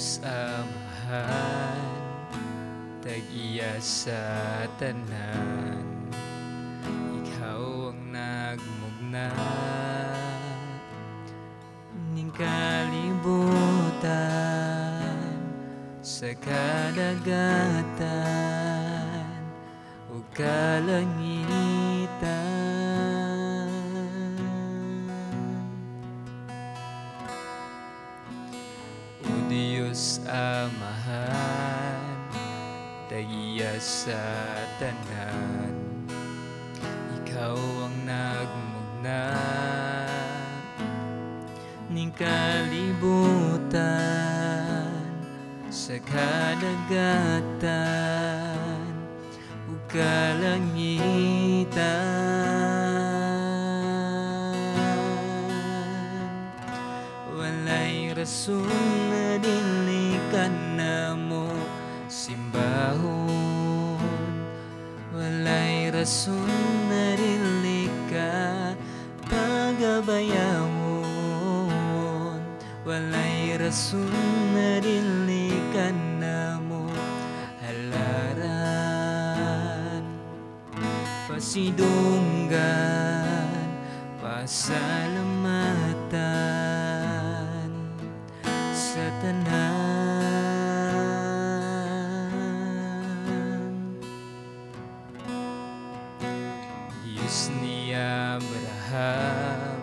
Diyos Amahan, tag-iya sa tanan, Ikaw ang nagmugna ning kalibutan sa kadagatan ug kalangitan. O Diyos Amahan, tag-iya sa tanan, Ikaw ang nagmugna ning kalibutan sa kadagatan ug kalangitan. Walay rason na dili ka namo simbahon, walay rason na dili ka pagabayawon, walay rason na dili ka namo halaran, pasidunggan, pasalamatan sa tanan. Diyos ni Abraham,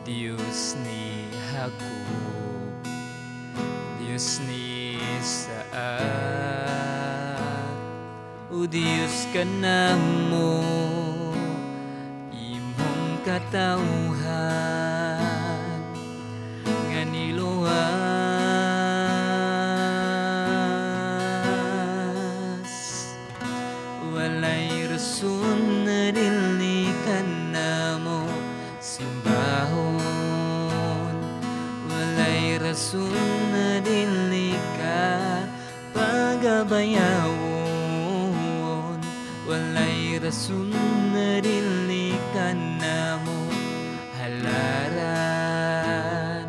Diyos ni Jacob, Diyos ni Isaac, o Diyos ka namo, imong katawhan nga niluwas. Walay rason na dili ka namo simbahon, walay rason na dili ka pagabayawon, walay rason na dili ka namo halaran,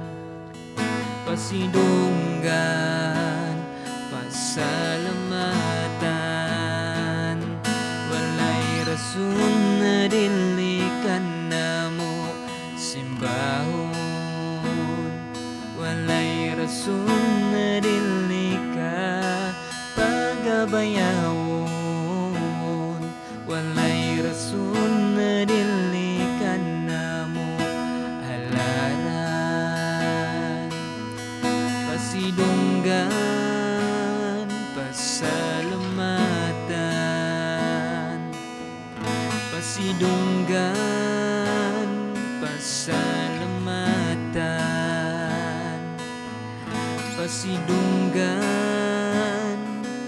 pasidunggan, pasalamatan, walay rason na dili ka namo simbahon, walay rason na dili ka pagabayawon, walay rason na dili ka namo halaran, pasidunggan, pasalamatan, pasidunggan, pasalamatan, pasidunggan,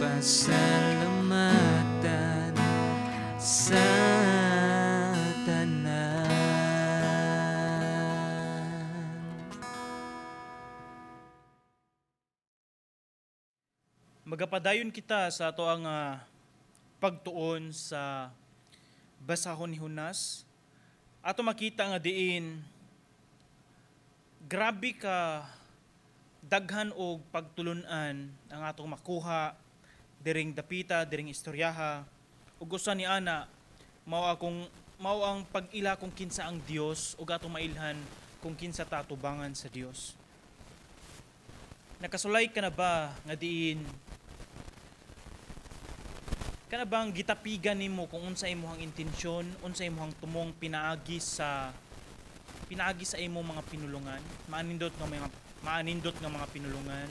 pasalamatan sa tanan. Magapadayon kita sa ato ang pagtuon sa basahon ni Jonas. Ato makita nga diin grabe ka daghan og pagtulunan ang atong makuha diring dapita, diring istoryaha. Ug usa ni ana mao ang pag-ila kung kinsa ang Dios ug atong mailhan kung kinsa ta tubangan sa Dios. Nakasulay ka na ba nga diin kana bang gitapigan nimo kung unsa imong intensyon, unsa imong tumong pinaagi sa imong mga pinulungan, maanindot nga mga pinulungan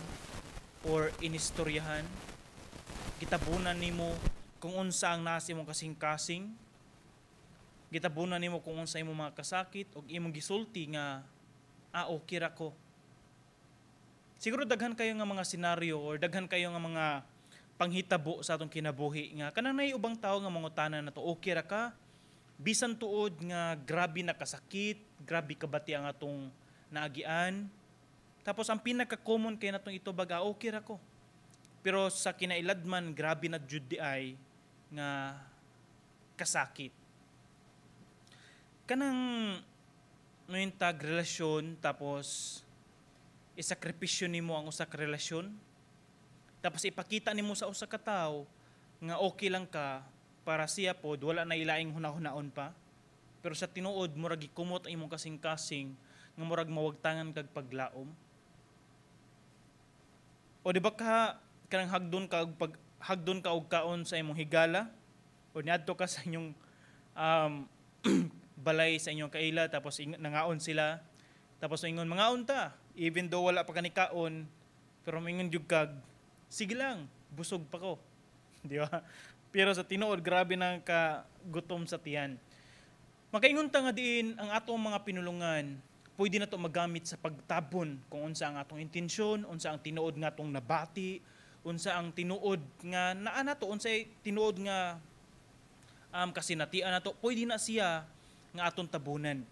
or inistoryahan, gitabunan nimo kung unsa ang nasa imong kasing-kasing, gitabunan nimo kung unsa imong mga kasakit ug imong gisulti nga okay ra ko. Siguro daghan kayo nga mga senaryo or daghan kayo nga mga panghitabo sa atong kinabuhi nga kanang nay ubang tawo nga mangutana nato okay ra ka bisan tuod nga grabe na kasakit, grabe kabati ang atong naagian. Tapos ang pinaka-common kay natong ito baga okay ra ko. Pero sa kinailadman grabe na jud di ay nga kasakit. Kanang nointag relasyon tapos isakripisyo nimo ang usa ka relasyon, tapos ipakita nimo sa usa ka tawo nga okay lang ka para siya pod wala na ilaing hunahunaon pa, pero sa tinuod murag gikumot ang imong kasing-kasing nga murag mawagtangan kag paglaom. O di ba ka kanang hagdon ka og kaon sa imong higala, o niadto ka sa inyong balay sa inyong kaila, tapos nangaon sila, tapos ingon mangaon ta even though wala pa kani kaon, pero mingon jud kag sige lang busog pa ko. Di ba? Pero sa tinuod grabe na ka gutom sa tiyan. Makaingon ta nga diin ang atong mga pinulungan pwede na to magamit sa pagtabon kung unsa ang atong intensyon, unsa ang tinuod nga atong nabati, unsa ang tinuod nga naa nato, unsa tinuod nga kasinatian nato, pwede na siya nga atong tabunan.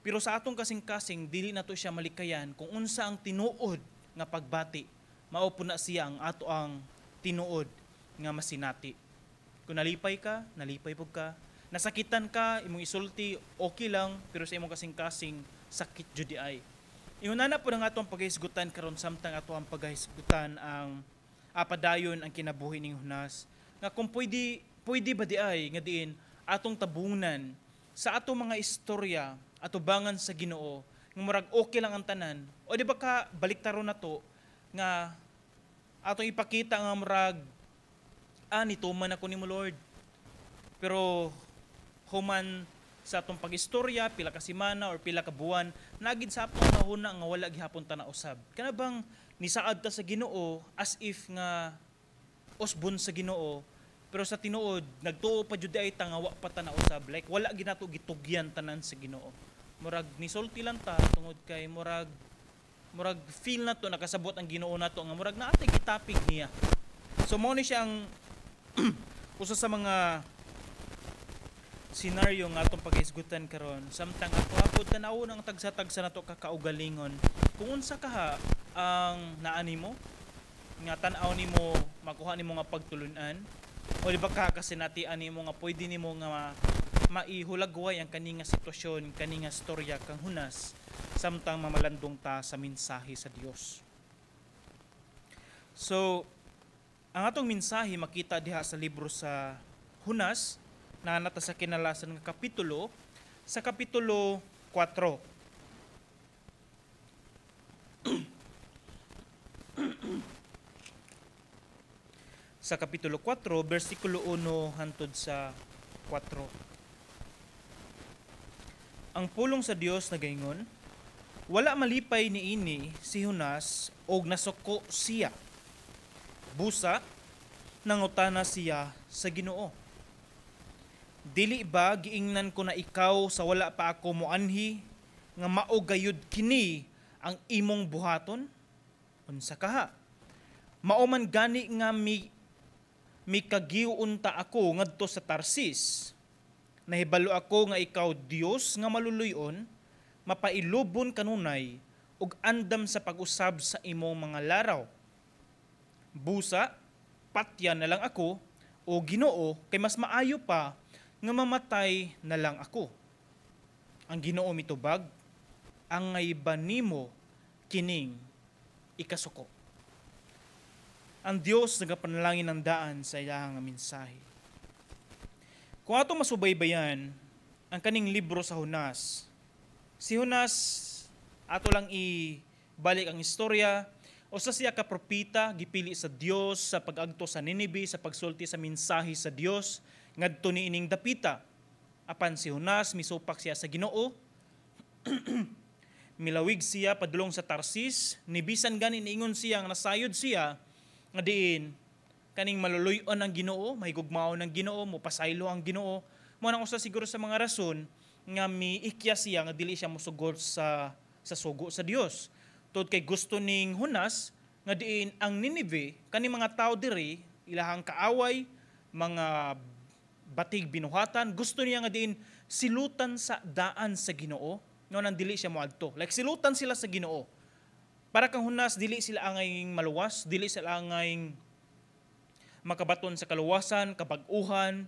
Pero sa atong kasing-kasing dili nato siya malikayan kung unsa ang tinuod nga pagbati. Mao po na siya ang ato ang tinuod nga masinati. Kung nalipay ka, nalipay pud ka. Nasakitan ka, imong isulti, okay lang, pero sa imong kasing-kasing sakit jud di ay. Inuna po ng atong paghisgutan karon samtang ato ang paghisgutan ang apadayon ang kinabuhi ning Hunas. Nga kung pwede ba di ay nga diin atong tabunan sa atong mga istorya atubangan sa Ginoo nga murag okay lang ang tanan, o di ba ka baliktaron na to nga atong ipakita nga murag nituman ako nimo Lord, pero human sa atong pag-istorya pila ka semana or pila ka buwan nagid sa atong nahuna nga wala gihapon ta na usab. Kana bang nisaad ta sa Ginoo as if nga usbon sa Ginoo, pero sa tinuod nagtuo pa jud ay ta nga wa pa ta na usab, like wala ginato gitugyan tanan sa Ginoo. Murag nisulti lang ta tungod kay murag feel na to nakasabot ang Ginoo nato nga murag naatay gitapig niya. So mo ni siya ang usa sa mga senaryo nga atong paghisgutan karon samtang ato apod tanaw ng tagsa-tagsa nato kakaugalingon kung unsa kaha ang naani mo nga tan-aw nimo makuha nimo nga pagtulunan, o di ba kasinatian nimo nga pwede nimo nga maihulagway ang kani nga sitwasyon, kani nga storya kang Hunas samtang mamalandong ta sa mensahe sa Dios. So ang atong mensahe makita diha sa libro sa Hunas na nata sa kinalasan nga kapitulo, sa kapitulo 4. Sa kapitulo 4, versikulo 1 hantod sa 4. Ang pulong sa Dios nagaingon, wala malipay niini si Hunas og nasuko siya. Busa nangutana siya sa Ginoo. Dili ba giingnan ko na ikaw sa wala pa ako moanhi nga mao gayud kini ang imong buhaton? Unsa kaha? Mao man gani nga mi kagiunta ako ngadto sa Tarsis. Nahibalo ako nga ikaw Dios nga maluluyon, mapailubon kanunay ug andam sa pag-usab sa imong mga laraw. Busa patyan na lang ako o Ginoo kay mas maayo pa nga mamatay na lang ako. Ang Ginoo mitubag, angay ba nimo kining ikasuko? Ang Dios nagapanalangin ng daan sa iyang mensahe. Kung ato masubaybayan ang kaning libro sa Hunas, si Hunas ato lang ibalik ang istorya, o sa siya ka propeta gipili sa Dios sa pag-agto sa Ninive, sa pagsulti sa mensahe sa Dios ngadto niining dapita. Apan si Hunas misupak siya sa Ginoo. Milawig siya padulong sa Tarsis, nibisan gani niingon siya nga nasayod siya nga diin kaning maluluyon ang Ginoo, mahigugmao ng Ginoo, mopasaylo ang Ginoo. Mo nang usa siguro sa mga rason nga miikya siya nga dili siya mosugod sa sugo sa Dios. Tod kay gusto ning Hunas nga diin ang Ninive kaning mga tao diri ilahang kaaway, mga batig binuhatan, gusto niya nga diin silutan sa daan sa Ginoo no nang dili siya moadto. Like silutan sila sa Ginoo. Para kang Hunas dili sila angay maluwas, dili sila angay makabaton sa kaluwasan, kabag-uhan.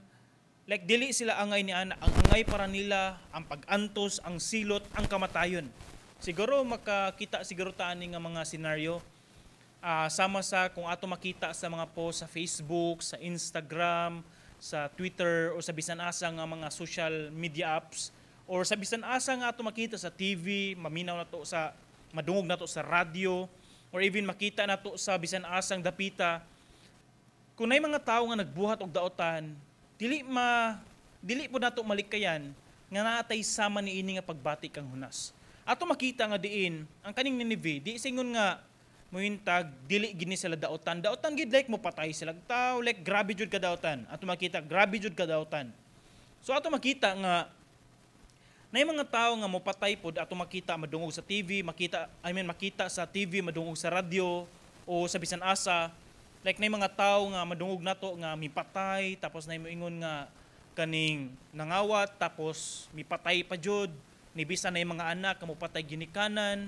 Like dili sila angay ni ana, ang angay para nila ang pag-antos, ang silot, ang kamatayon. Siguro makakita siguro tani nga mga senaryo sama sa kung ato makita sa mga post sa Facebook, sa Instagram, sa Twitter o sa bisan asa nga mga social media apps or sa bisan asa nga ato makita sa TV, maminaw na to sa madungog na to sa radio or even makita na to sa bisan asang dapita. Kung nay mga tao nga nagbuhat og daotan, dili po nato malikayan nga naatay sama niini nga pagbati kang hunas. Ato makita nga diin ang kaning Nineveh, di singon nga muhintag dili gini sila daotan. Daotan gid like mo patay sila tao, like grabe jud ka daotan. Ato makita grabe jud ka daotan. So ato makita nga nay mga tao nga mopatay pod ato makita madungog sa TV, makita sa TV madungog sa radio o sa bisan asa. Like nay mga tao nga madungog nato nga mipatay tapos nay moingon nga kaning nangawat tapos mipatay pa jud ni bisan nay mga anak nga mopatay ginikanan.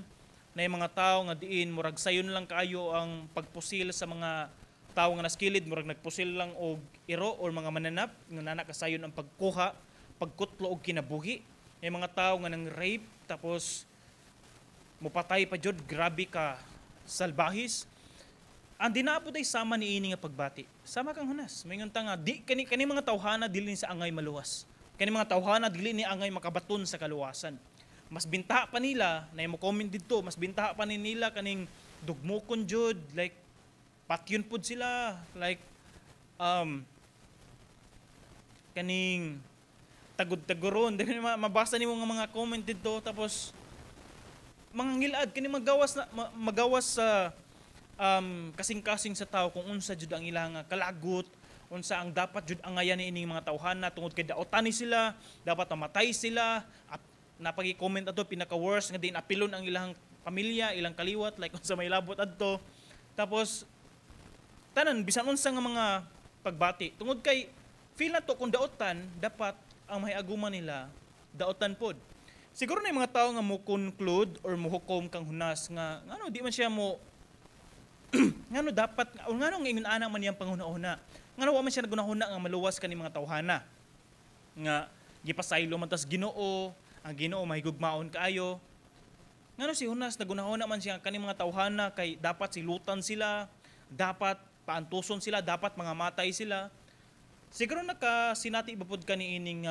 Nay mga tao nga diin murag sayon lang kaayo ang pagpusil sa mga tao nga naskilid, murag nagpusil lang og iro or mga mananap nga nana kasayon ang pagkuha, pagkutlo og kinabuhi. May mga tao nga nang rape tapos mopatay pa jud, grabe ka salbahis. Andi na po day sama ni ini nga pagbati. Sama kang hunas. Mayngon ta nga di kani mga tawhana dili ni sa angay maluwas. Kani mga tawhana dili ni angay makabaton sa kaluwasan. Mas bintaha pa nila na mo comment dito, mas bintaha pa ni nila kaning dugmokon jud like patyon pud sila like kaning tagod-tagoron dili mabasa nimo nga mga comment dito tapos mga ngilad kani magawas sa kasing-kasing sa tao kung unsa jud ang ilang kalagot, unsa ang dapat jud angayan ni ining mga tawhana tungod kay daotani sila, dapat mamatay sila at napagi-comment ato pinaka-worst nga din apilon ang ilang pamilya, ilang kaliwat like unsa may labot adto. Tapos tanan bisan unsa nga mga pagbati tungod kay feel na to kung daotan dapat ang mahiaguman nila daotan pod. Siguro na yung mga tao nga mo conclude or mo hukom kang hunas nga ano di man siya mo ngano dapat o ngano nga ingon ana man yang panghuna-una ngano wa man siya nagunahuna nga maluwas kani mga tawhana nga gipasaylo man tas Ginoo ang Ginoo mahigugmaon kaayo ngano si hunas nagunahuna man siya kani mga tawhana kay dapat silutan sila, dapat paantuson sila, dapat mga matay sila. Siguro nakasinati ibapod kani ining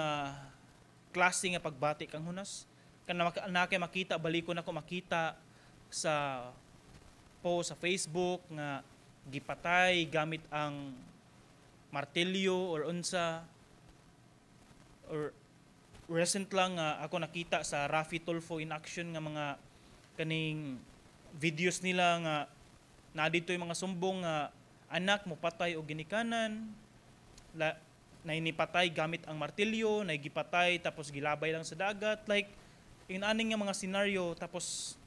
klase nga pagbati kang hunas kana kay makita baliko nako makita sa post sa Facebook nga gipatay gamit ang martilyo or unsa or recent lang ako nakita sa Rafi Tulfo in action nga mga kaning videos nila nga na dito yung mga sumbong nga anak mo patay o ginikanan na inipatay gamit ang martilyo na gipatay tapos gilabay lang sa dagat like in aning nga mga senaryo tapos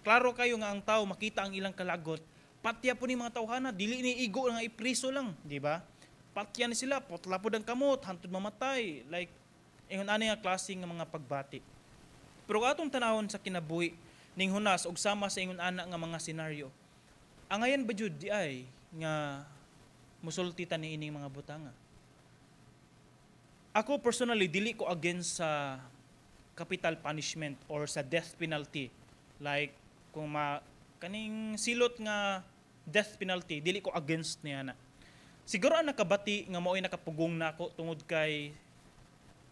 klaro kayo nga ang tao makita ang ilang kalagot, patya po ni mga tawhana, dili ni igo nga ipriso lang, di ba? Patya ni sila, potla po ang kamot, hantod mamatay, like ingon ani nga klase nga mga pagbati. Pero atong tanawon sa kinabuhi ning hunas og sama sa ingon ana nga mga senaryo. Angayan ba jud di ay nga musulti ta ni ining mga butanga? Ako personally dili ko against sa capital punishment or sa death penalty. Like kung kaning silot nga death penalty dili ko against niya na. Siguro ang nakabati nga mao'y nakapugong nako tungod kay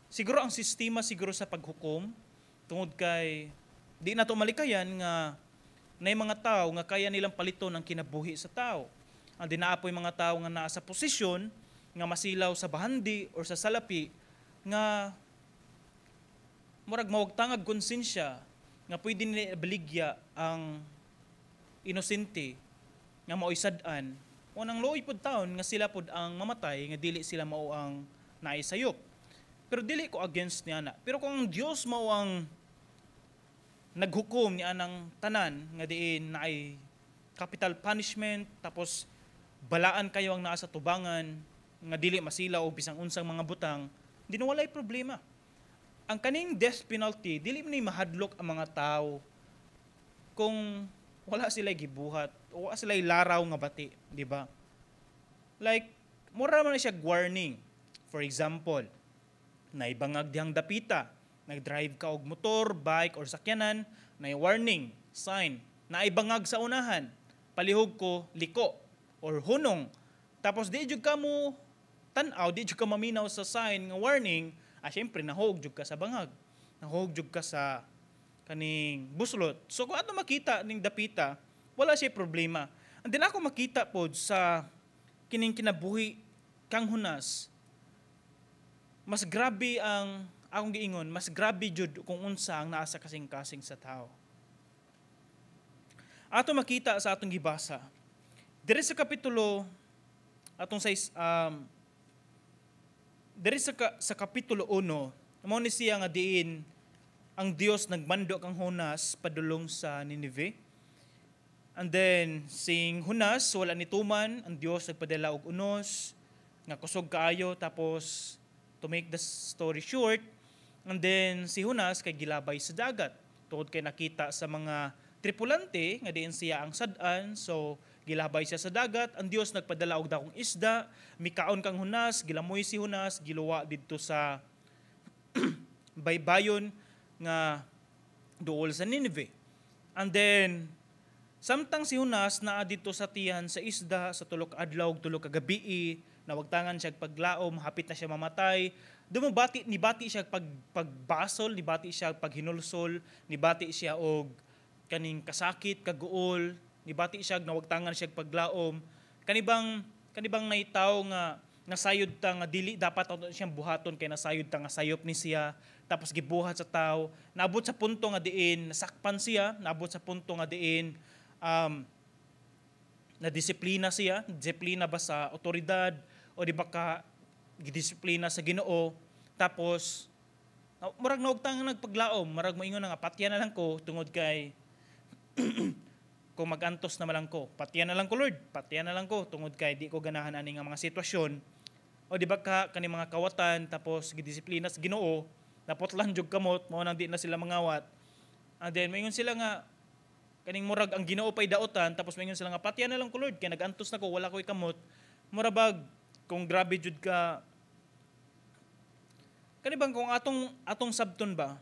siguro ang sistema siguro sa paghukom tungod kay di na to malikayan nga nay mga tao nga kaya nilang paliton ang kinabuhi sa tao. Ang dinaapoy mga tao nga naa sa posisyon nga masilaw sa bahandi or sa salapi nga murag mawagtangag konsensya nga pwede nila baligya ang inosente nga mao'y sad-an o nang looy pod taon nga sila pod ang mamatay nga dili sila mao ang naisayop. Pero dili ko against niya na. Pero kung ang Dios mao ang naghukom ni anang tanan nga diin na ay capital punishment tapos balaan kayo ang naa sa tubangan nga dili masilaw o bisang unsang mga butang, di na walay problema. Ang kaning death penalty, dili man mahadlok ang mga tao kung wala sila gibuhat o wala sila laraw nga bati, di ba? Like, mura man siya warning. For example, naibangag dihang dapita, nag-drive ka og motor, bike, or sakyanan, na warning, sign, na ibangag sa unahan, palihog ko, liko, or hunong. Tapos di jud ka mo tanaw, di jud ka maminaw sa sign nga warning, syempre nahog jud ka sa bangag. Nahog jud ka sa kaning buslot. So kung ato makita ning dapita, wala siya problema. And then ako makita pod sa kining kinabuhi kang hunas, mas grabe ang akong giingon, mas grabe jud kung unsa ang naa sa kasing-kasing sa tao. Ato makita sa atong gibasa. Diri sa kapitulo atong diri sa kapitulo 1, mao ni siya nga diin ang Dios nagmando kang Hunas padulong sa Nineveh. And then sing Hunas wala nituman, ang Dios nagpadala og unos nga kusog kaayo. Tapos to make the story short, and then si Hunas kay gilabay sa dagat tungod kay nakita sa mga tripulante nga diin siya ang sad-an. So gilabay siya sa dagat, ang Dios nagpadala og dakong isda, mikaon kang Hunas, gilamoy si Hunas, giluwa didto sa baybayon nga duol sa Nineveh. And then samtang si Hunas naa dito sa tiyan sa isda sa tulok adlaw ug tulok ka gabi, nawagtangan siya paglaom, hapit na siya mamatay. Nibati siya pagbasol, nibati siya paghinulsol, nibati siya og kaning kasakit, kaguol, nibati siya nawagtangan siya paglaom. Kanibang naitaw nga nasayod ta nga dili dapat siyang buhaton kay nasayod ta nga sayop ni siya, tapos gibuhat sa tao. Naabot sa punto nga diin nasakpan siya, naabot sa punto nga diin na disiplina siya, disiplina ba sa otoridad o di ba ka gidisiplina sa Ginoo. Tapos murag nawagtang nagpaglaom, murag moingon nga patyan na lang ko tungod kay kung magantos na lang ko, patyan na lang ko Lord, patyan na lang ko tungod kay di ko ganahan ani nga mga sitwasyon. O di ba ka kani mga kawatan, tapos gidisiplina sa Ginoo, napotlan jud kamot, mao nang di na sila mangawat. And then moingon sila nga kaning murag ang Ginoo pay daotan, tapos moingon sila nga patyan na lang ko Lord kay nagantos na ko, wala ko'y kamot. Murabag kung grabe jud ka kanibang kung atong sabton ba,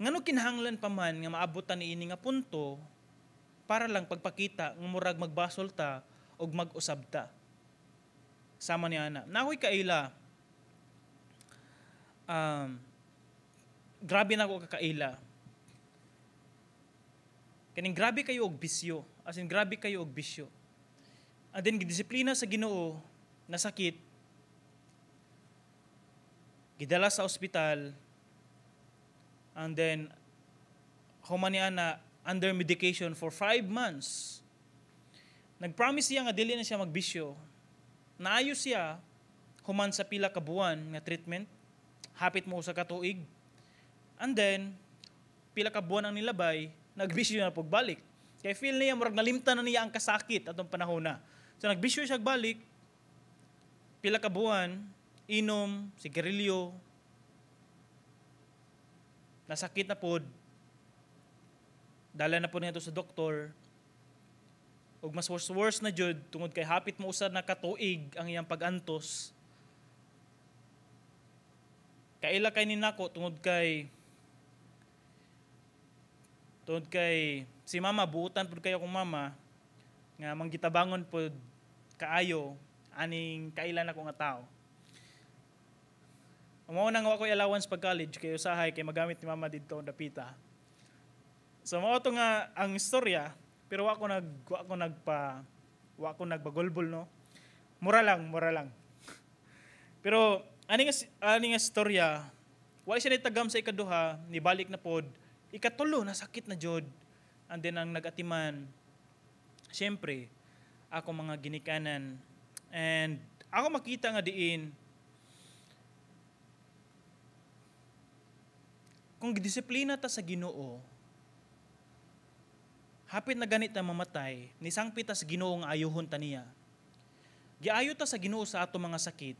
ngano kinahanglan pa man nga maabutan niini nga punto para lang pagpakita ng murag magbasol ta o mag-usab ta. Sama ni ana. Nakoy kaila, grabe na ako kakaila. Kaning grabe kayo og bisyo. As in, grabe kayo og bisyo. And then, gidisiplina sa Ginoo, nasakit, gidala sa ospital, and then, human ni ana, under medication for 5 months. Nag-promise siya nga dili na siya magbisyo. Naayos siya, human sa pila ka buwan nga treatment, hapit mo sa katuig. And then, pila ka buwan ang nilabay, nagbisyo na pagbalik. Kaya feel niya, murag nalimtan na niya ang kasakit atong panahon na. So nagbisyo siya balik, pila ka buwan, inom, sigarilyo, nasakit na pod, dala na po niya ito sa doktor, ug mas worse na jud tungod kay hapit mo usad na katuig ang iyang pag-antos. Kaila kay ninako tungod kay si mama, buutan pud kayo kong mama nga manggitabangon pud kaayo aning kailan ako nga tao. Mao nang wa ko'y allowance pag college kay usahay kay magamit ni mama didto dapita. So mao to nga ang istorya, pero wa ko nagbagolbol no. Mura lang. Pero ani nga istorya, wala siya nitagam sa ikaduha, nibalik na pod. Ikatulo, nasakit na jod. And then ang nagatiman, syempre, ako mga ginikanan. And ako makita nga diin, kung disiplina ta sa Ginoo, hapit na ganit na mamatay, nisangpit ta sa Ginoo nga ayuhon ta niya. Giayo ta sa Ginoo sa ato mga sakit.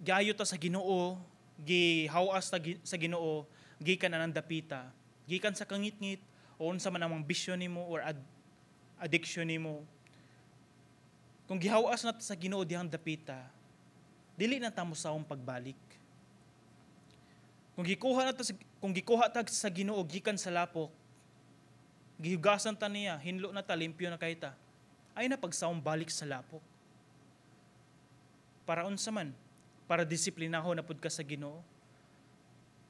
Giayo ta sa Ginoo, gihawas ta sa Ginoo, gikan na ng dapita. Gikan sa kangit-ngit, o unsa man amang bisyo nimo or addiction nimo. Kung gihawas na ta sa Ginoo dihang dapita, dili na ta mo saong pagbalik. Kung gikuha ta sa Ginoo gikan sa lapok, Gihugasan ta niya, hinlo na ta, limpyo na kay ta. Ay na pagsaong balik sa lapok. Para unsa man, para disiplinahon na pud ka sa Ginoo.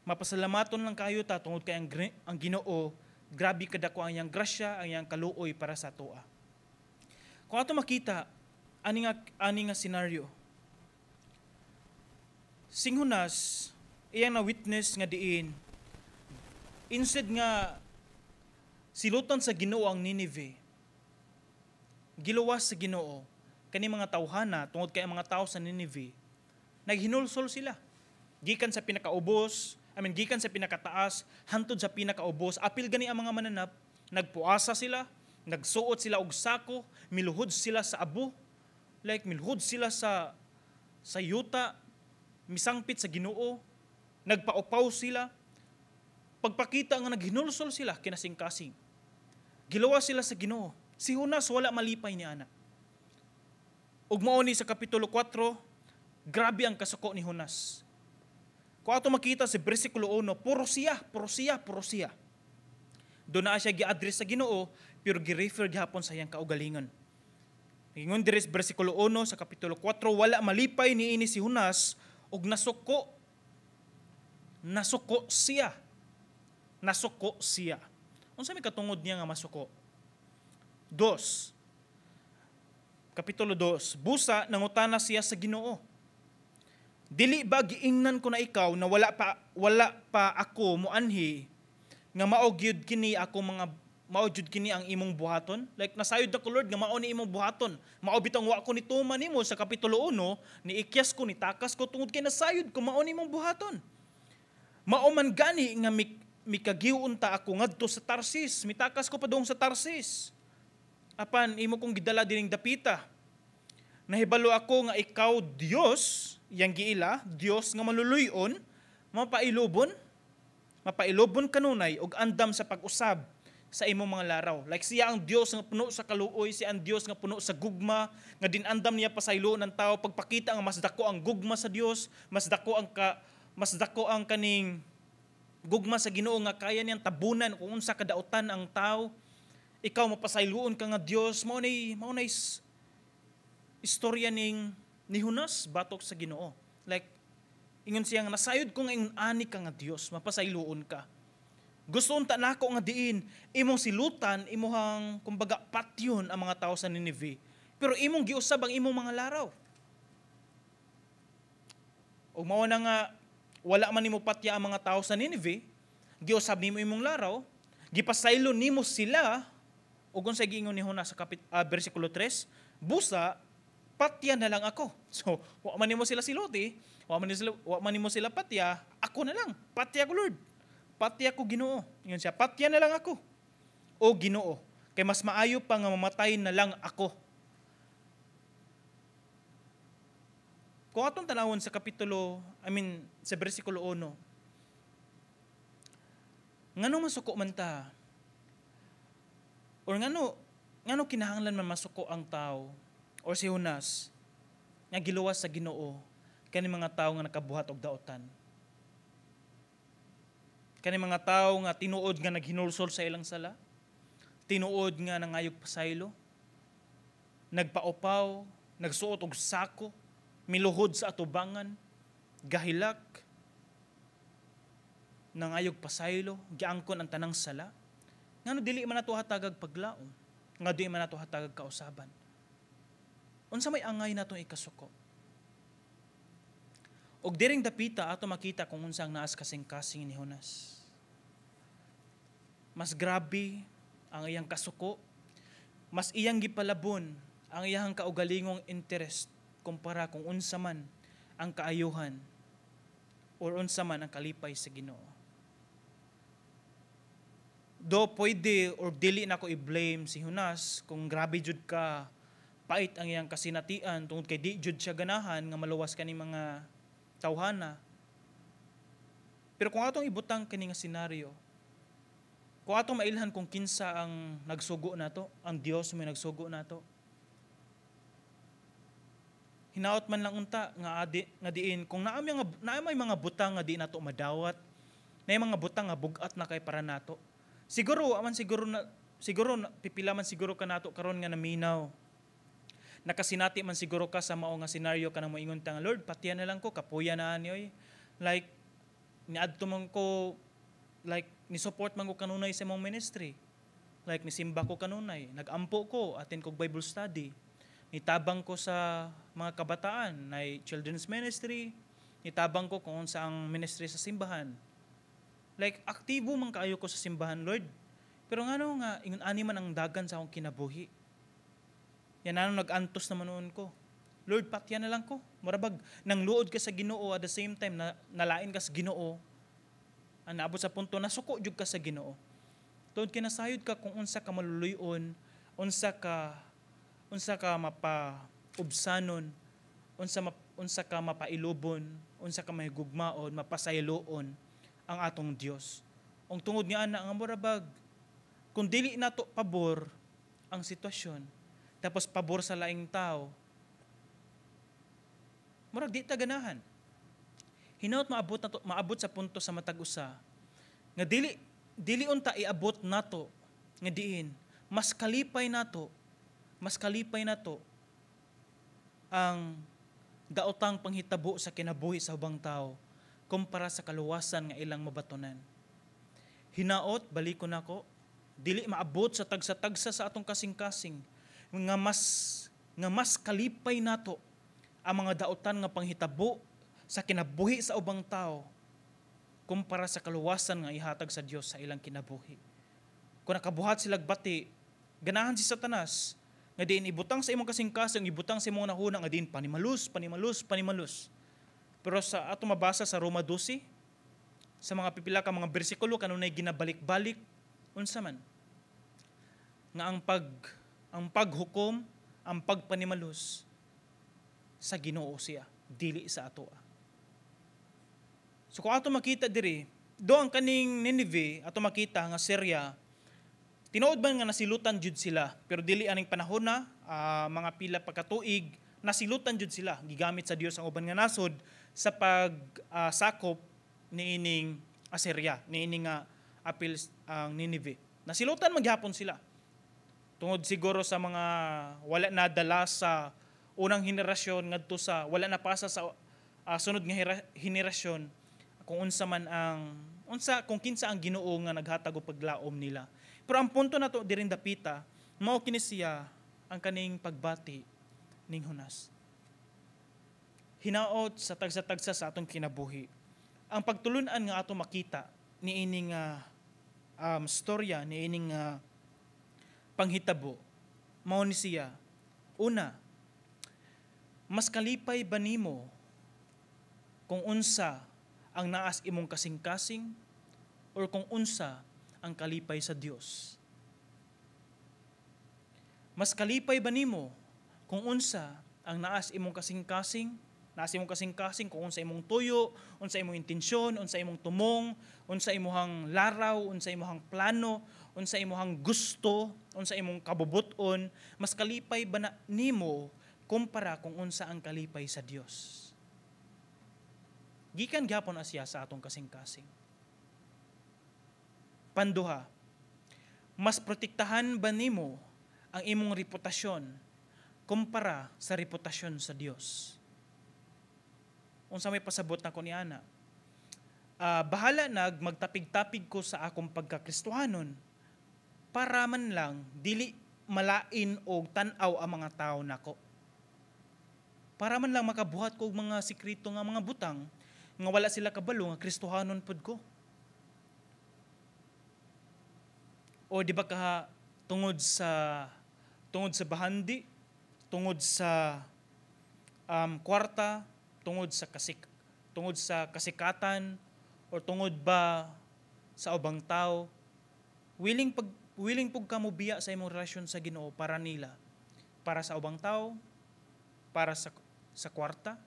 Mapasalamaton lang kayo ta tungod kay ang Ginoo, grabe kadako ang iyang grasya, ang iyang kaluoy para sa toa. Kung ato makita ani nga senaryo, singhunas iyang na witness nga diin, instead nga silutan sa Ginoo ang Nineveh, giluwas sa Ginoo kani mga tawhana tungod kay ang mga tao sa Nineveh naghinulsol sila gikan sa pinakaubos, gikan sa pinakataas hantod sa pinakaubos. Apil gani ang mga mananap, nagpuasa sila, nagsuot sila og sako, miluhod sila sa abo, like miluhod sila sa yuta, misangpit sa Ginoo, nagpaupaw sila. Pagpakita nga naghinulsol sila kinasing-kasing, giluwas sila sa Ginoo. Si Jonas wala malipay ni ana. Ug mao ni sa kapitulo 4, grabe ang kasuko ni Jonas. Kung ato makita sa bersikulo 1, puro siya. Doon na siya gi-address sa Ginoo, pero gi-refer gihapon sa iyang kaugalingon. Ingon diri sa bersikulo 1 sa kapitulo 4, wala malipay niini si Jonas ug nasuko siya. Unsa may katungod niya nga masuko? 2. Kapitulo 2, busa nangutana siya sa Ginoo. Dili ba giingnan ko na ikaw na wala pa ako moanhi nga mao gyud kini ang imong buhaton? Like nasayod na ko Lord nga mao ni imong buhaton. Mao bitang wa ko nituman nimo sa kapitulo 1, niikyas ko, nitakas ko tungod kay nasayod ko mao ni imong buhaton. Mao man gani nga mikagiwon ta ako ngadto sa Tarsis, mitakas ko padung sa Tarsis. Apan imo kong gidala dining dapita. Nahibalo ako nga ikaw Dios, yang giila, Dios nga maluluyon, mapailobon kanunay og andam sa pag-usab sa imong mga laraw. Like siya ang Dios nga puno sa kaluoy, siya ang Dios nga puno sa gugma, nga dinandam niya pasaylo ng tao, pagpakita nga mas dako ang gugma sa Dios, mas dako ang kaning gugma sa Ginoo nga kaya niyang tabunan kung unsa kadautan ang tao. Ikaw mapasayloon ka nga Dios, mao nay istorya ni Jonas batok sa Ginoo. Like ingon siya nga nasayod ko nga ani ka nga Dios, mapasayloon ka. Gusto unta nako nga diin imong silutan, imong kumbaga patyon ang mga tao sa Nineveh. Pero imong giusab ang imong mga laraw. O mao na nga wala man nimo patya ang mga tao sa Nineveh, giusab nimo imong laraw, gipasaylo nimo sila. Ug unsa giingon ni Jonas sa bersikulo 3, busa patya na lang ako. So, wa man nimo sila siluti, wa man nimo sila patya, ako na lang. Patya ko Lord. Patya ko Ginoo. Ingon siya, patya na lang ako. O Ginoo, kay mas maayo pa nga mamatay na lang ako. Kung atong tanawon sa sa bersikulo 1, ngano masuko man ta? Or ngano kinahanglan man masuko ang tao or si Jonas nga giluwas sa Ginoo kani mga tao nga nakabuhat og daotan. Kani mga tao nga tinuod nga naghinulsol sa ilang sala, tinuod nga nangayog pasaylo, nagpaupaw, nagsuot og sako, miluhod sa atubangan, gahilak, nangayog pasaylo, giangkon ang tanang sala. Ngano dili man nato hatagag paglaom, nga dili man nato hatagag kausaban. Unsa may angay natong ikasuko? Og diring dapita ato makita kung unsang naas kasing-kasing ni Jonas. Mas grabe ang iyang kasuko, mas iyang gipalabon ang iyang kaugalingong interest kumpara kung unsa man ang kaayuhan or unsa man ang kalipay sa Ginoo. Do pwede or dili na ko i-blame si Jonas kung grabe jud ka pait ang iyang kasinatian tungod kay di jud siya ganahan nga maluwas kani mga tawhana. Pero kung atong ibutang kani nga senaryo, kung atong mailhan kung kinsa ang nagsugo nato, ang Dios may nagsugo nato, hinaot man lang unta nga diin kung naa may mga butang nga di nato madawat, na mga butang nga bugat na kay para nato. Siguro siguro pipila man siguro ka nato karon nga naminaw. Nakasinati man siguro ka sa mao nga senaryo kanang moingon ta nga Lord, patiyan na lang ko kapuya na ani. Like niadto man ko, like ni support man ko kanunay sa imong ministry. Like nisimba ko kanunay, nagampo ko, attend kog Bible study. Nitabang ko sa mga kabataan, na children's ministry, nitabang ko kung sa ang ministry sa simbahan. Like aktibo man kaayo ko sa simbahan, Lord. Pero ngano nga ingon ani man ang dagan sa akong kinabuhi. Yan ano nag-antos naman noon ko. Lord, patiyan na lang ko. Marabag, nang luod ka sa Ginoo at the same time na nalain ka sa Ginoo. Ang naabot sa punto na suko jud ka sa Ginoo. Tuod kinasayod ka kung unsa ka maluluyon, unsa ka mapaubsanon, unsa ka mapailubon, unsa ka mahigugmaon, mapasayloon ang atong Dios. Ang tungod nga ana nga marabag, kung dili nato pabor ang sitwasyon, tapos pabor sa laing tao, murag di ta ganahan. Hinaut maabot sa punto sa matag usa nga dili unta iabot nato nga diin mas kalipay nato ang daotang panghitabo sa kinabuhi sa ubang tao kumpara sa kaluwasan nga ilang mabatonan. Hinaot balikon nako, dili maabot sa tagsa-tagsa sa atong kasing-kasing nga mas kalipay nato ang mga daotan nga panghitabo sa kinabuhi sa ubang tao kumpara sa kaluwasan nga ihatag sa Dios sa ilang kinabuhi. Kung nakabuhat sila bati, ganahan si Satanas nga diin ibutang sa imong kasing-kasing, ibutang sa imong nahuna nga diin panimalus. Pero sa ato mabasa sa Roma 12, sa mga pipila ka mga bersikulo kanunay ginabalik-balik unsa man nga ang paghukom, ang pagpanimalus sa Ginoo siya, dili sa ato. So kung ato makita diri, do ang kaning Nineveh, ato makita nga Syria, tinuod man nga nasilutan jud sila, pero dili aning panahon na, mga pila pagkatuig, nasilutan jud sila, gigamit sa Dios ang uban nga nasod sa pagsakop niining Assyria, niining nga apil ang Nineveh. Nasilutan maghapon sila. Tungod siguro sa mga wala na dala sa unang henerasyon ngadto sa wala na pasa sa sunod nga henerasyon kung unsa man ang kung kinsa ang Ginoo nga naghatag og paglaom nila. Pero ang punto nato dirin dapita mao kini siya ang kaning pagbati ning Jonas. Hinaot sa tagsa-tagsa sa atong kinabuhi. Ang pagtulun-an nga ato makita niining storya niining panghitabo mao ni siya. Una, mas kalipay ba nimo kung unsa ang naas imong kasing-kasing or kung unsa ang kalipay sa Dios? Mas kalipay ba nimo kung unsa ang naas imong kasing-kasing kung unsa imong tuyo, unsa imong intensyon, unsa imong tumong, unsa imong laraw, unsa imong plano, unsa imong gusto, unsa imong kabubuton, mas kalipay ba na nimo kumpara kung unsa ang kalipay sa Dios? Gikan gyapon siya sa atong kasing-kasing. Panduha, mas protektahan ba nimo ang imong reputasyon kumpara sa reputasyon sa Dios? Unsa may pasabot nako ni ana? Bahala magtapig-tapig ko sa akong pagkakristohanon para man lang dili malain og tan-aw ang mga tao nako. Para man lang makabuhat ko og mga sikreto nga mga butang nga wala sila kabalo nga kristohanon pud ko. O di ba tungod sa bahandi, tungod sa kwarta, tungod sa kasikatan, o tungod ba sa ubang tao, willing pug ka mobiya sa imong relasyon sa Ginoo para nila, para sa ubang tao, para sa kwarta,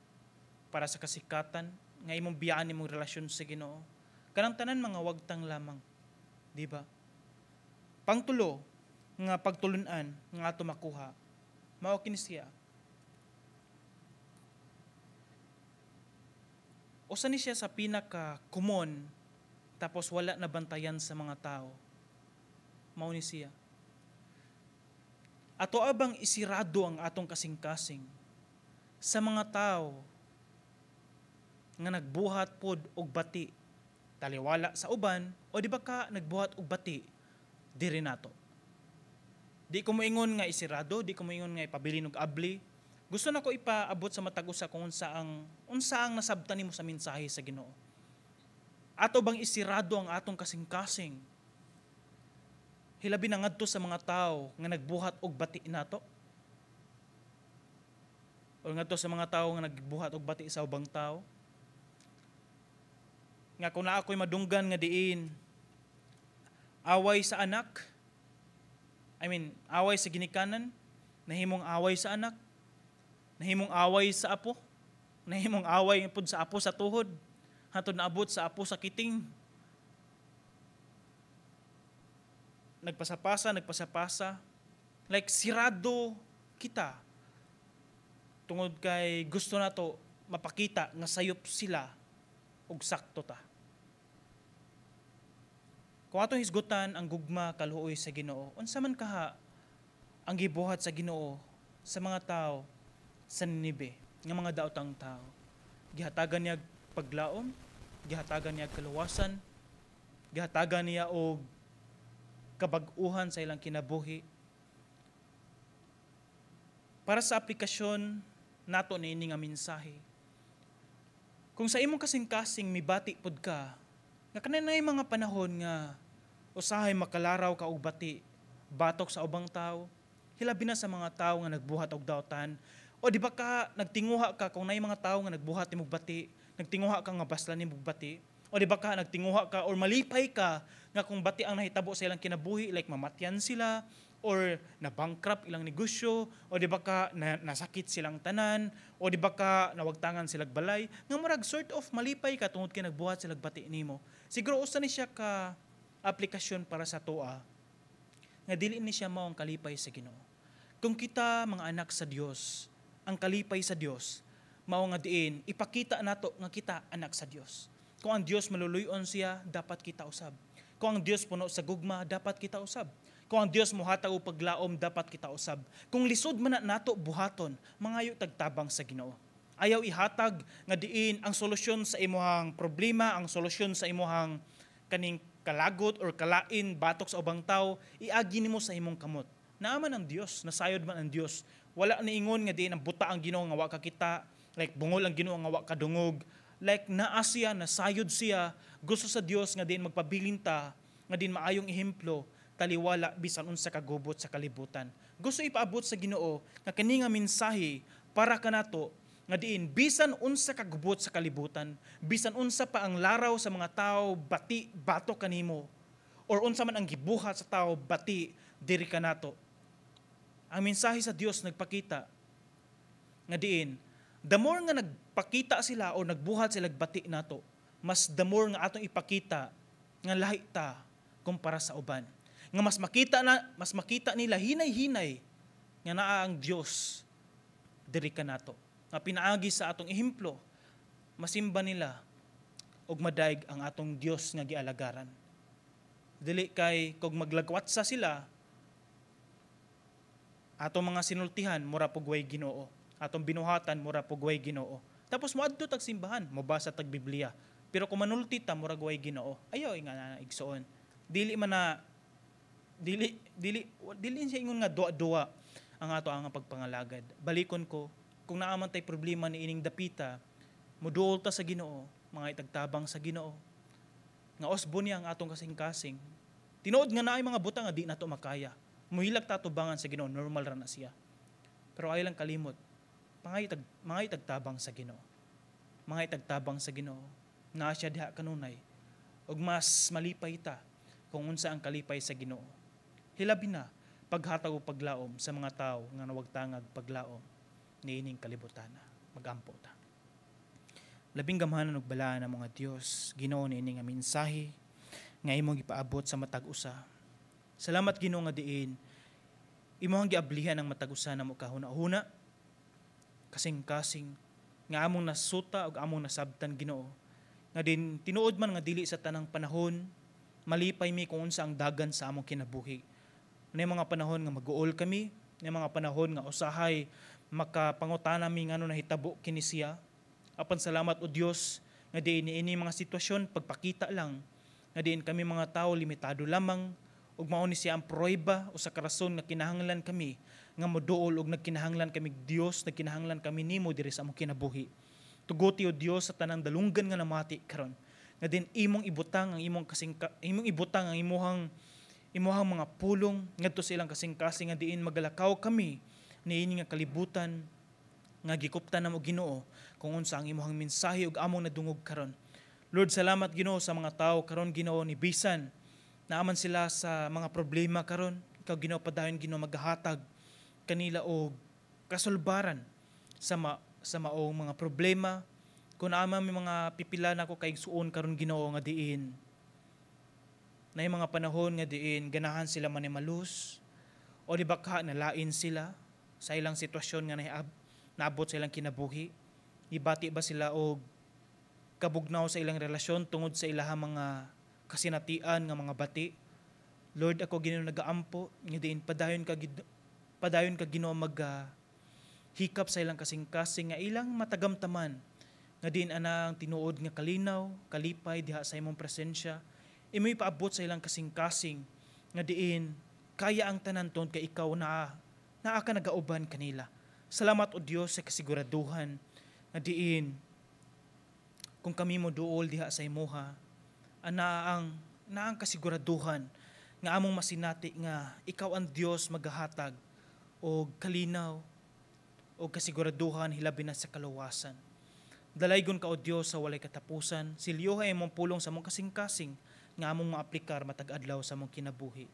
para sa kasikatan, nga imong biyaan imong relasyon sa Ginoo. Kanang tanan mga wagtang lamang, di ba? Pangtulo nga pagtulunan nga ato makuha, mao kini siya. Usa ni siya sa pinaka-common tapos wala na bantayan sa mga tao. Mao ni siya. ato abang isirado ang atong kasing-kasing sa mga tao nga nagbuhat pod og bati taliwala sa uban o di ba ka nagbuhat og bati diri nato. Di ko moingon nga isirado, di ko moingon nga ipabilin og abli. Gusto na ko ipaabot sa matag usa kung unsa ang nasabtan nimo sa mensahe sa Ginoo. Ato bang isirado ang atong kasing-kasing? Hilabi na ngadto sa mga tao nga nagbuhat og bati nato? O ngadto sa mga tao nga nagbuhat og bati sa ubang tao? Nga kung na ako'y madunggan nga diin, away sa anak, away sa ginikanan, nahimong away sa anak, nahimong away sa apo, nahimong away pud sa apo sa tuhod, hantod naabot sa apo sa kiting. Nagpasapasa, like sirado kita. Tungod kay gusto nato mapakita nga sayop sila og sakto ta. Kung atong hisgutan ang gugma kaluoy sa Ginoo, unsa man kaha ang gibuhat sa Ginoo sa mga tao sa Ninibe, nga mga daotang tao. Gihatagan niya paglaom, gihatagan niya kaluwasan, gihatagan niya og kabag-uhan sa ilang kinabuhi. Para sa aplikasyon nato niini nga mensahe, kung sa imong kasing-kasing mibati pod ka, nga kananay mga panahon nga usahay makalaraw ka og bati, batok sa ubang tao, hilabi na sa mga tao nga nagbuhat og daotan, o di ba ka nagtinguha ka kung nay mga tao nga nagbuhat nimog bati, nagtinguha ka nga baslan nimog bati, o di ba ka nagtinguha ka or malipay ka nga kung bati ang nahitabo sa ilang kinabuhi, like mamatyan sila, or na-bankrupt ilang negosyo, o di ba ka nasakit silang tanan, o di ba ka nawagtangan silang balay, nga murag sort of malipay ka tungod kay nagbuhat silang bati nimo. Siguro usa ni siya ka aplikasyon para sa toa, nga dili ni siya mao ang kalipay sa Ginoo. Kung kita mga anak sa Dios, ang kalipay sa Dios mao nga diin ipakita nato nga kita anak sa Dios. Kung ang Dios maluluyon siya, dapat kita usab. Kung ang Dios puno sa gugma, dapat kita usab. Kung ang Dios mohatag og paglaom, dapat kita usab. Kung lisod man nato buhaton, mangayo tagtabang sa Ginoo. Ayaw ihatag nga diin ang solusyon sa imuhang problema, ang solusyon sa imuhang kaning kalagot or kalain batok sa ubang tao, iagi nimo sa imong kamot. Naaman ang Dios, nasayod man ang Dios. Wala ni ingon nga diin ang buta ang Ginoo nga wa ka kita, like bungol ang Ginoo nga wa ka dungog. Like naa siya, nasayod siya, gusto sa Dios nga diin magpabilin ta, nga diin maayong ehemplo, taliwala bisan unsa kagubot sa kalibutan. Gusto ipaabot sa Ginoo nga kani nga mensahe para kanato nga diin bisan unsa kagubot sa kalibutan, bisan unsa pa ang laraw sa mga tao bati bato kanimo, or unsa man ang gibuhat sa tao bati diri kanato. Ang mensahe sa Dios nagpakita nga diin the more nga nagpakita sila o nagbuhat sila bati nato, mas the more nga atong ipakita nga lahi ta kumpara sa uban. Nga mas makita nila hinay-hinay nga naa ang Dios diri kanato. Nga pinaagi sa atong ehemplo, masimba nila og madaig ang atong Dios nga gialagaran. Dili kay kog maglagwatsa sila, atong mga sinultihan mura pugway Ginoo, atong binuhatan mura pugway Ginoo. Tapos moadto tag simbahan, mobasa tag Biblia. Pero kung manulti ta mura gway Ginoo, ayaw nga igsuon. Dili siya ingon nga duwa ang ato ang pagpangalagad. Balikon ko, kung naaman tay problema ni ining dapita, moduol ta sa Ginoo, mga itagtabang sa Ginoo. Nga osbo niya ang atong kasing-kasing. Tinuod nga naay mga butang nga di nato makaya. Muhilag ta tubangan sa Ginoo, normal ra na siya. Pero ay lang kalimot, mga itagtabang sa Ginoo. Mga itagtabang sa Ginoo. Naa siya diha kanunay. Og mas malipay ta kung unsa ang kalipay sa Ginoo. Hilabi na paghatag og paglaom sa mga tao nga nawagtangag paglaom niining kalibutan. Magampo ta. Labing gamhanan og balaan ang mga Dios, Ginoo niini nga mensahe nga imong gipaabot sa matag usa. Salamat Ginoo nga diin imong giablihan ang matag usa namo kahuna-huna, kasing-kasing nga among nasuta ug among nasabtan Ginoo. Nga din tinuod man nga dili sa tanang panahon malipay mi kung unsa ang dagan sa among kinabuhi. Nay mga panahon nga mag-uol kami, ng mga panahon nga usahay makapangutana mi ngano nahitabo kini siya. Apan salamat o Dios nga diin ini mga sitwasyon pagpakita lang nga diin kami mga tao limitado lamang ug mao ni siya ang prueba o sa karason nga kinahanglan kami nga moduol ug nagkinahanglan kami Dios, nagkinahanglan kami nimo diri sa among kinabuhi. Tuguti o Dios sa tanang dalunggan nga namati karon. Nga din imong ibutang ang imong imuhang mga pulong ngadto sa ilang kasing-kasing nga diin magalakaw kami niini nga kalibutan nga gikuptan namo Ginoo kung unsa ang imong mensahe ug among nadungog karon. Lord, salamat Ginoo sa mga tawo karon Ginoo ni bisan naaman sila sa mga problema karon. Ikaw Ginoo padayon Ginoo maghatag kanila og kasulbaran sa maong mga problema. Kung ama may mga pipila na ko kay suon karon Ginoo nga diin na yung mga panahon nga diin ganahan sila manimalus o di baka nalain sila sa ilang sitwasyon nga naabot sa ilang kinabuhi. Ibati ba sila og kabugnaw sa ilang relasyon tungod sa ilahang mga kasinatian nga mga bati. Lord, ako Ginoo nagaampo nga diin padayon ka Ginoo hikap sa ilang kasing-kasing nga ilang matagamtaman nga diin ana ang tinuod nga kalinaw, kalipay diha sa imong presensya. Imo'y paabot sa ilang kasing-kasing nga diin kaya ang tanan ton kay ikaw naa ka nagauban kanila. Salamat o Dios sa kasiguraduhan nga diin kung kami mo duol diha sa imuha naang kasiguraduhan nga among masinati nga ikaw ang Dios maghahatag o kalinaw o kasiguraduhan hilabi na sa kaluwasan. Dalaygon ka o Dios sa walay katapusan, silyohay mong pulong sa mong kasing-kasing nga among maaplikar matag adlaw sa mong kinabuhi.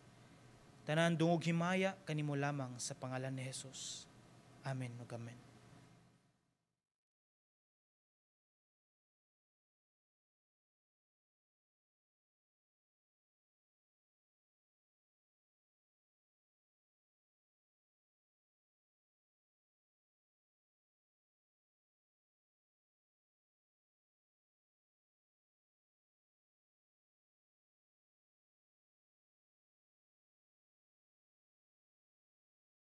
Tanan dungog himaya kanimo lamang sa pangalan ni Jesus. Amen ug amen.